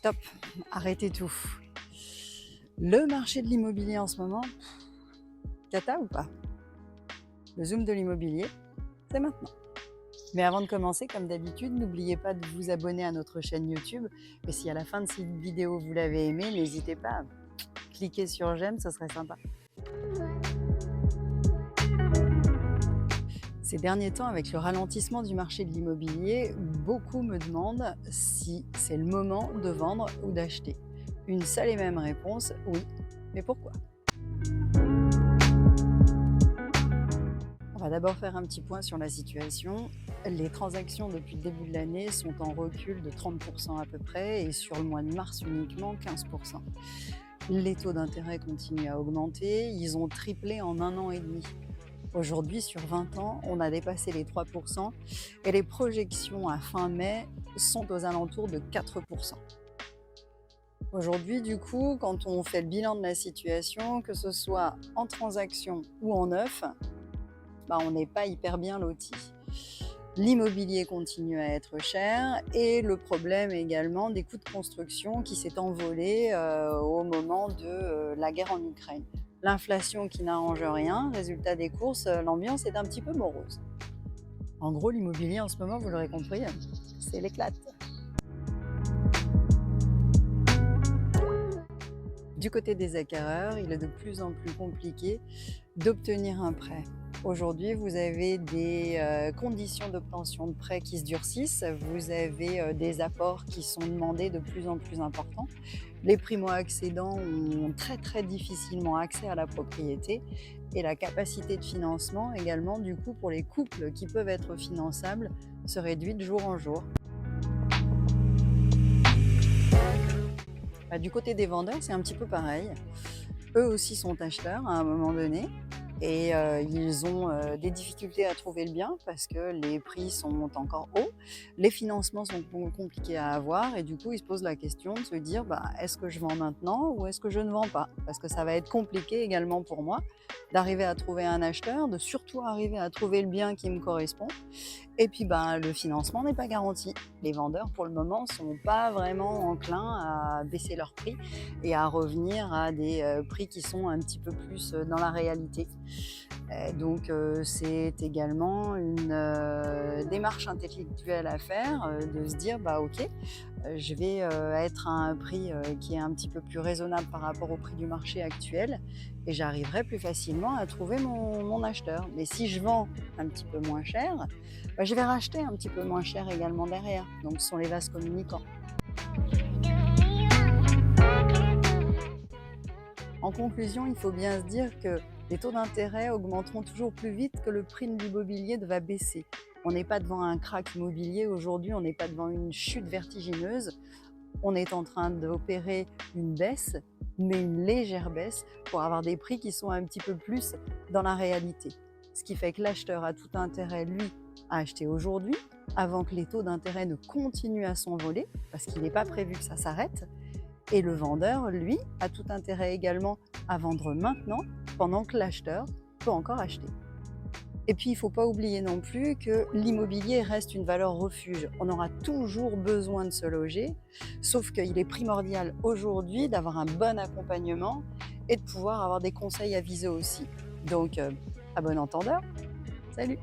Stop, arrêtez tout. Le marché de l'immobilier en ce moment, cata ou pas? Le zoom de l'immobilier, c'est maintenant. Mais avant de commencer, comme d'habitude, n'oubliez pas de vous abonner à notre chaîne YouTube. Et si à la fin de cette vidéo vous l'avez aimée, n'hésitez pas à cliquer sur j'aime, ce serait sympa. Ces derniers temps, avec le ralentissement du marché de l'immobilier, beaucoup me demandent si c'est le moment de vendre ou d'acheter. Une seule et même réponse, oui. Mais pourquoi? On va d'abord faire un petit point sur la situation. Les transactions depuis le début de l'année sont en recul de 30% à peu près et sur le mois de mars uniquement 15%. Les taux d'intérêt continuent à augmenter, ils ont triplé en 1 an et demi. Aujourd'hui, sur 20 ans, on a dépassé les 3% et les projections à fin mai sont aux alentours de 4%. Aujourd'hui, du coup, quand on fait le bilan de la situation, que ce soit en transaction ou en neuf, on n'est pas hyper bien loti. L'immobilier continue à être cher et le problème également des coûts de construction qui s'est envolé au moment de la guerre en Ukraine. L'inflation qui n'arrange rien, résultat des courses, l'ambiance est un petit peu morose. En gros, l'immobilier en ce moment, vous l'aurez compris, c'est l'éclate. Du côté des acquéreurs, il est de plus en plus compliqué d'obtenir un prêt. Aujourd'hui, vous avez des conditions d'obtention de prêt qui se durcissent, vous avez des apports qui sont demandés de plus en plus importants. Les primo-accédants ont très difficilement accès à la propriété et la capacité de financement également, du coup, pour les couples qui peuvent être finançables, se réduit de jour en jour. Du côté des vendeurs, c'est un petit peu pareil. Eux aussi sont acheteurs à un moment donné et ils ont des difficultés à trouver le bien parce que les prix sont encore hauts, les financements sont compliqués à avoir et du coup ils se posent la question de se dire est-ce que je vends maintenant ou est-ce que je ne vends pas? Parce que ça va être compliqué également pour moi d'arriver à trouver un acheteur, de surtout arriver à trouver le bien qui me correspond. Et puis le financement n'est pas garanti. Les vendeurs pour le moment ne sont pas vraiment enclins à baisser leur prix et à revenir à des prix qui sont un petit peu plus dans la réalité. Donc c'est également une démarche intellectuelle à faire, de se dire ok, je vais être à un prix qui est un petit peu plus raisonnable par rapport au prix du marché actuel et j'arriverai plus facilement à trouver mon acheteur. Mais si je vends un petit peu moins cher, je vais racheter un petit peu moins cher également derrière. Donc ce sont les vases communicants. En conclusion, il faut bien se dire que les taux d'intérêt augmenteront toujours plus vite que le prix de l'immobilier va baisser. On n'est pas devant un krach immobilier aujourd'hui, on n'est pas devant une chute vertigineuse. On est en train d'opérer une baisse, mais une légère baisse, pour avoir des prix qui sont un petit peu plus dans la réalité. Ce qui fait que l'acheteur a tout intérêt, lui, à acheter aujourd'hui, avant que les taux d'intérêt ne continuent à s'envoler, parce qu'il n'est pas prévu que ça s'arrête. Et le vendeur, lui, a tout intérêt également à vendre maintenant, pendant que l'acheteur peut encore acheter. Et puis, il ne faut pas oublier non plus que l'immobilier reste une valeur refuge. On aura toujours besoin de se loger, sauf qu'il est primordial aujourd'hui d'avoir un bon accompagnement et de pouvoir avoir des conseils avisés aussi. Donc, à bon entendeur, salut!